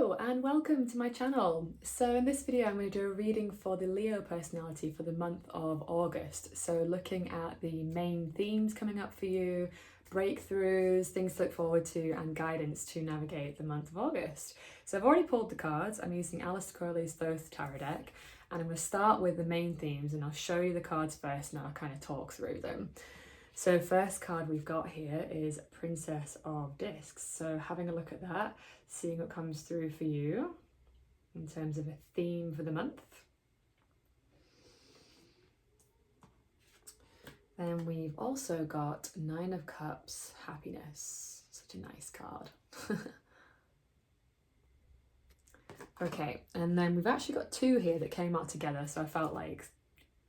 Hello and welcome to my channel. So in this video I'm going to do a reading for the Leo personality for the month of August. So looking at the main themes coming up for you, breakthroughs, things to look forward to and guidance to navigate the month of August. So I've already pulled the cards. I'm using Alistair Crowley's Thoth Tarot Deck and I'm going to start with the main themes and I'll show you the cards first and I'll kind of talk through them. So first card we've got here is Princess of Discs. So having a look at that, seeing what comes through for you in terms of a theme for the month. Then we've also got Nine of Cups, Happiness. Such a nice card. Okay, and then we've actually got two here that came out together, so I felt like,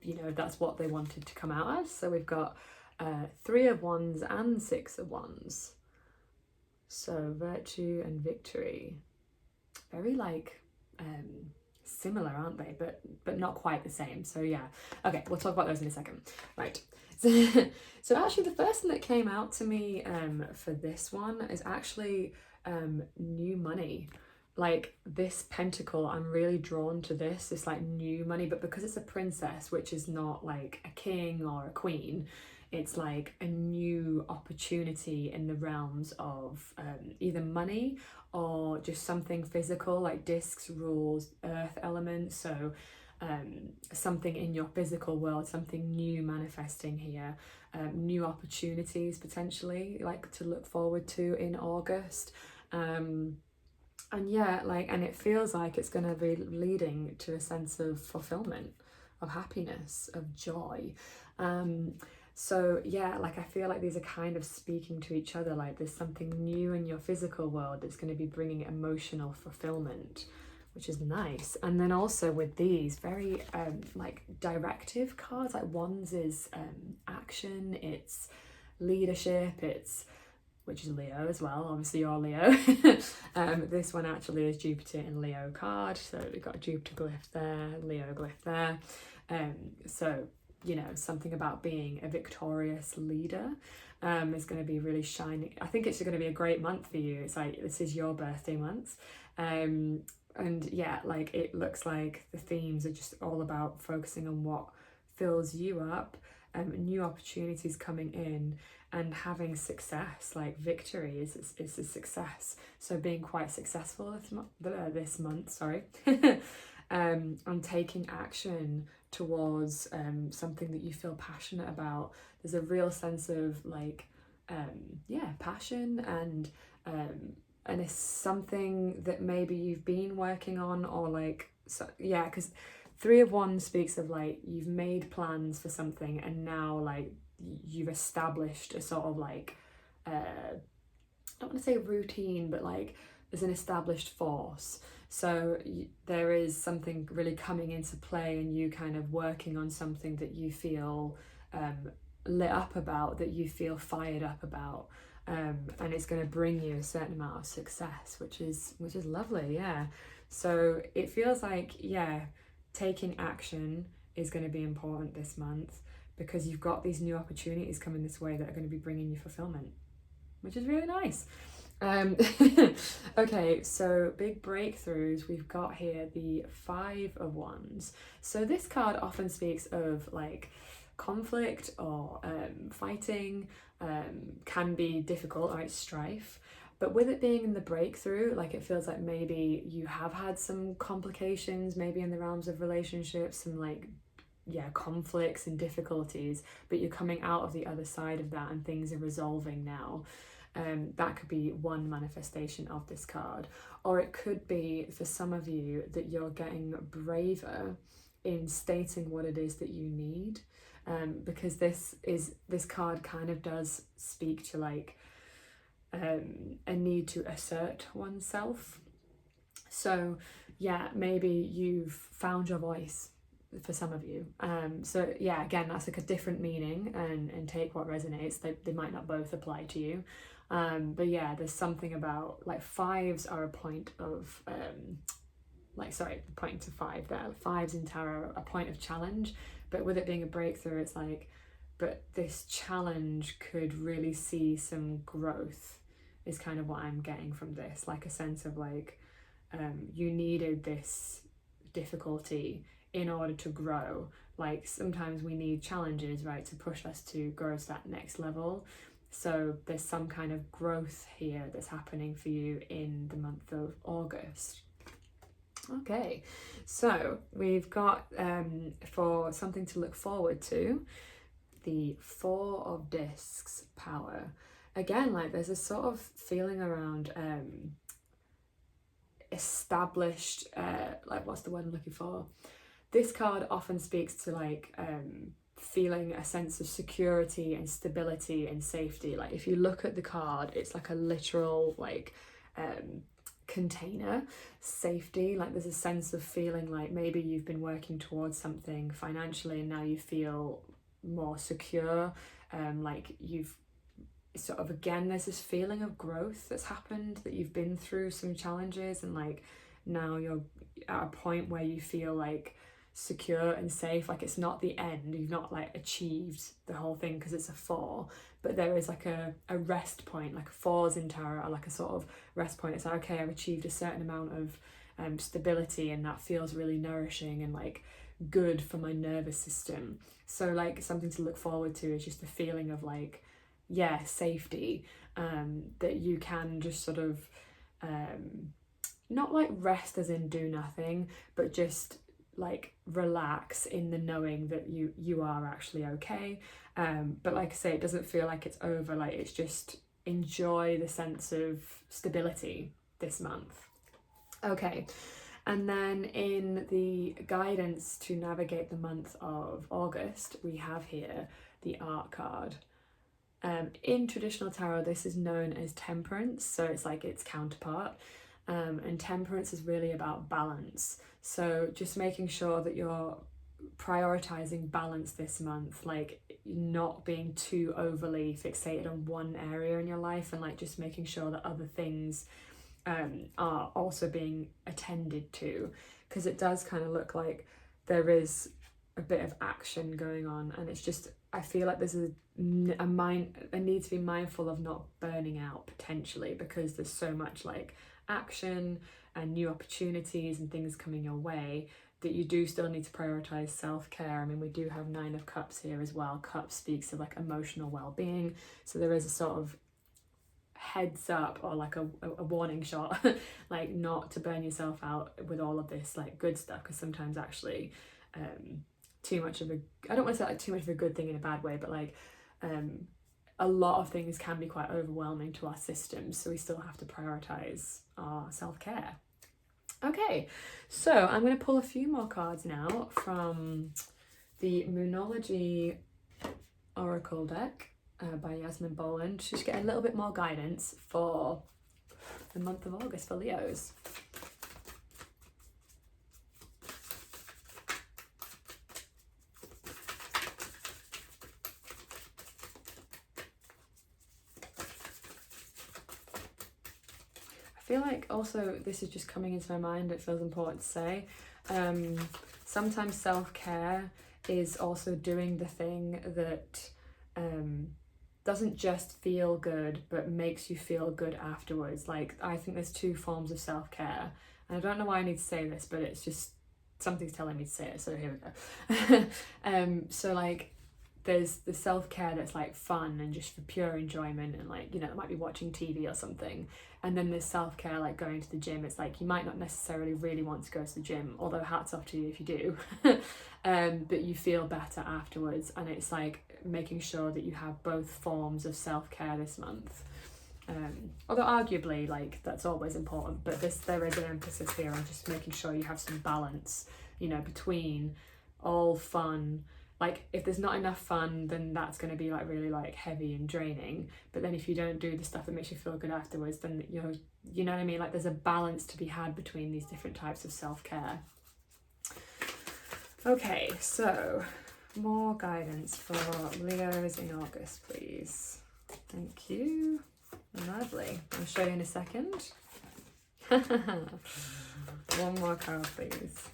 you know, that's what they wanted to come out as. So we've got Three of Wands and Six of Wands. So virtue and victory, very like similar, aren't they? But not quite the same. So yeah, okay, we'll talk about those in a second. Right. So actually the first thing that came out to me for this one is actually new money. Like this pentacle, I'm really drawn to this. It's like new money, but because it's a princess, which is not like a king or a queen, it's like a new opportunity in the realms of either money or just something physical, like discs rules earth elements. So something in your physical world, something new manifesting here, new opportunities potentially like to look forward to in August. And yeah, like, and it feels like it's going to be leading to a sense of fulfillment, of happiness, of joy. So yeah, like I feel like these are kind of speaking to each other, like there's something new in your physical world that's going to be bringing emotional fulfillment, which is nice. And then also with these very like directive cards, like Wands is action, it's leadership, it's, which is Leo as well, obviously you're Leo. This one actually is Jupiter in Leo card, so we've got a Jupiter glyph there, Leo glyph there. So you know, something about being a victorious leader is going to be really shining. I think it's going to be a great month for you. It's like, this is your birthday month. And yeah, like it looks like the themes are just all about focusing on what fills you up, new opportunities coming in and having success. Like victory is a success. So being quite successful this month, sorry. And taking action towards something that you feel passionate about. There's a real sense of like yeah, passion and it's something that maybe you've been working on, or like, so yeah, because Three of Wands speaks of like you've made plans for something and now like you've established a sort of like I don't want to say routine, but like there's an established force. So there is something really coming into play and you kind of working on something that you feel lit up about, that you feel fired up about, and it's going to bring you a certain amount of success, which is lovely. Yeah, so it feels like, yeah, taking action is going to be important this month because you've got these new opportunities coming this way that are going to be bringing you fulfillment, which is really nice. Okay, so big breakthroughs, we've got here the Five of Wands. So this card often speaks of like conflict or fighting, can be difficult, right, strife. But with it being in the breakthrough, like it feels like maybe you have had some complications, maybe in the realms of relationships, some like, yeah, conflicts and difficulties, but you're coming out of the other side of that and things are resolving now. That could be one manifestation of this card. Or it could be for some of you that you're getting braver in stating what it is that you need, because this card kind of does speak to like a need to assert oneself. So yeah, maybe you've found your voice for some of you. So yeah, again, that's like a different meaning, and take what resonates. They might not both apply to you. But yeah, there's something about like fives are a point of like, sorry, pointing to five there. Fives in tarot are a point of challenge, but with it being a breakthrough, it's like, but this challenge could really see some growth is kind of what I'm getting from this, like a sense of like you needed this difficulty in order to grow. Like sometimes we need challenges, right, to push us to grow to that next level. So there's some kind of growth here that's happening for you in the month of August. Okay, so we've got for something to look forward to, the Four of Discs power. Again, like there's a sort of feeling around established, like what's the word I'm looking for? This card often speaks to like feeling a sense of security and stability and safety. Like if you look at the card, it's like a literal like container, safety. Like there's a sense of feeling like maybe you've been working towards something financially and now you feel more secure. Like you've sort of, again, there's this feeling of growth that's happened, that you've been through some challenges and like now you're at a point where you feel like secure and safe. Like it's not the end, you've not like achieved the whole thing because it's a 4, but there is like a rest point. Like 4s in tarot are like a sort of rest point. It's like, okay, I've achieved a certain amount of stability and that feels really nourishing and like good for my nervous system. So like something to look forward to is just the feeling of like, yeah, safety, that you can just sort of not like rest as in do nothing, but just like relax in the knowing that you are actually okay. But like I say, it doesn't feel like it's over. Like it's just enjoy the sense of stability this month. Okay, and then in the guidance to navigate the month of August, we have here the Art card. In traditional tarot, this is known as Temperance, so it's like its counterpart. And Temperance is really about balance. So just making sure that you're prioritizing balance this month, like not being too overly fixated on one area in your life, and like just making sure that other things are also being attended to, because it does kind of look like there is a bit of action going on, and it's just, I feel like there's a need to be mindful of not burning out potentially, because there's so much like action and new opportunities and things coming your way that you do still need to prioritize self-care. I mean, we do have 9 of Cups here as well. Cup speaks of like emotional well-being, so there is a sort of heads up or like a warning shot like not to burn yourself out with all of this like good stuff, because sometimes actually too much of a, I don't want to say like too much of a good thing in a bad way, but like a lot of things can be quite overwhelming to our systems, so we still have to prioritize our self-care. Okay, so I'm going to pull a few more cards now from the Moonology Oracle deck by Yasmin Boland, just get a little bit more guidance for the month of August for Leos. I feel like also this is just coming into my mind, it feels important to say. Sometimes self-care is also doing the thing that doesn't just feel good but makes you feel good afterwards. Like I think there's 2 forms of self-care, and I don't know why I need to say this, but it's just something's telling me to say it, so here we go. So like there's the self-care that's like fun and just for pure enjoyment, and like, you know, it might be watching TV or something. And then there's self-care like going to the gym. It's like you might not necessarily really want to go to the gym, although hats off to you if you do. But you feel better afterwards, and it's like making sure that you have both forms of self-care this month. Although arguably like that's always important, but there is an emphasis here on just making sure you have some balance, you know, between all fun. Like if there's not enough fun, then that's going to be like really like heavy and draining. But then if you don't do the stuff that makes you feel good afterwards, then you know what I mean? Like there's a balance to be had between these different types of self-care. Okay, so more guidance for Leos in August, please. Thank you. Lovely. I'll show you in a second. One more card, please.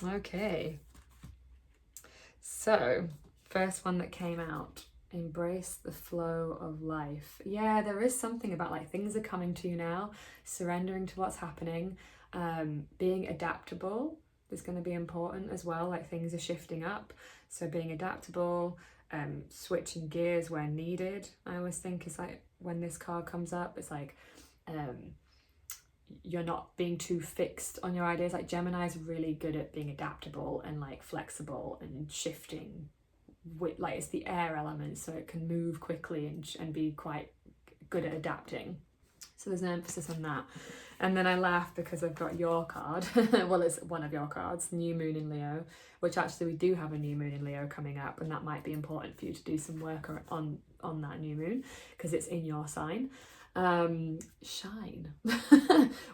Okay, so First one that came out, embrace the flow of life. Yeah, there is something about like things are coming to you now, surrendering to what's happening, being adaptable is going to be important as well. Like things are shifting up, so being adaptable, switching gears where needed. I always think is like when this card comes up, it's like you're not being too fixed on your ideas. Like Gemini is really good at being adaptable and like flexible and shifting with, like, it's the air element, so it can move quickly and be quite good at adapting. So there's an emphasis on that. And then I laugh because I've got your card. Well, it's one of your cards, New Moon in Leo, which actually we do have a new moon in Leo coming up, and that might be important for you to do some work on that new moon because it's in your sign. Shine,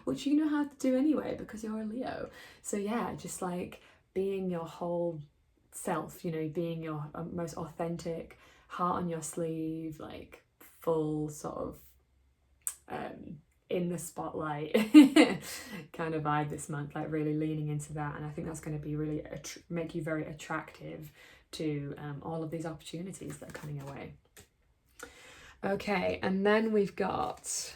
which you know how to do anyway because you're a Leo. So yeah, just like being your whole self, you know, being your most authentic, heart on your sleeve, like full sort of in the spotlight kind of vibe this month, like really leaning into that. And I think that's going to be really make you very attractive to all of these opportunities that are coming your way. Okay, and then we've got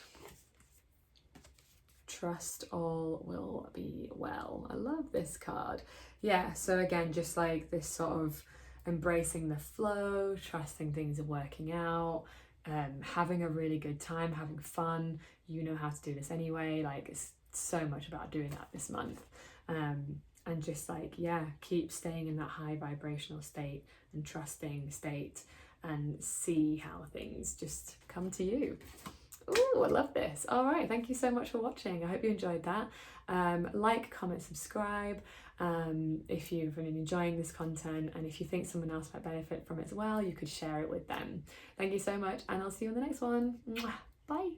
trust all will be well. I love this card. Yeah, so again, just like this sort of embracing the flow, trusting things are working out, having a really good time, having fun. You know how to do this anyway. Like it's so much about doing that this month. And just like, yeah, keep staying in that high vibrational state and trusting state and see how things just come to you. Ooh, I love this. All right, thank you so much for watching. I hope you enjoyed that. Like, comment, subscribe if you've been enjoying this content, and if you think someone else might benefit from it as well, you could share it with them. Thank you so much, and I'll see you on the next one. Bye.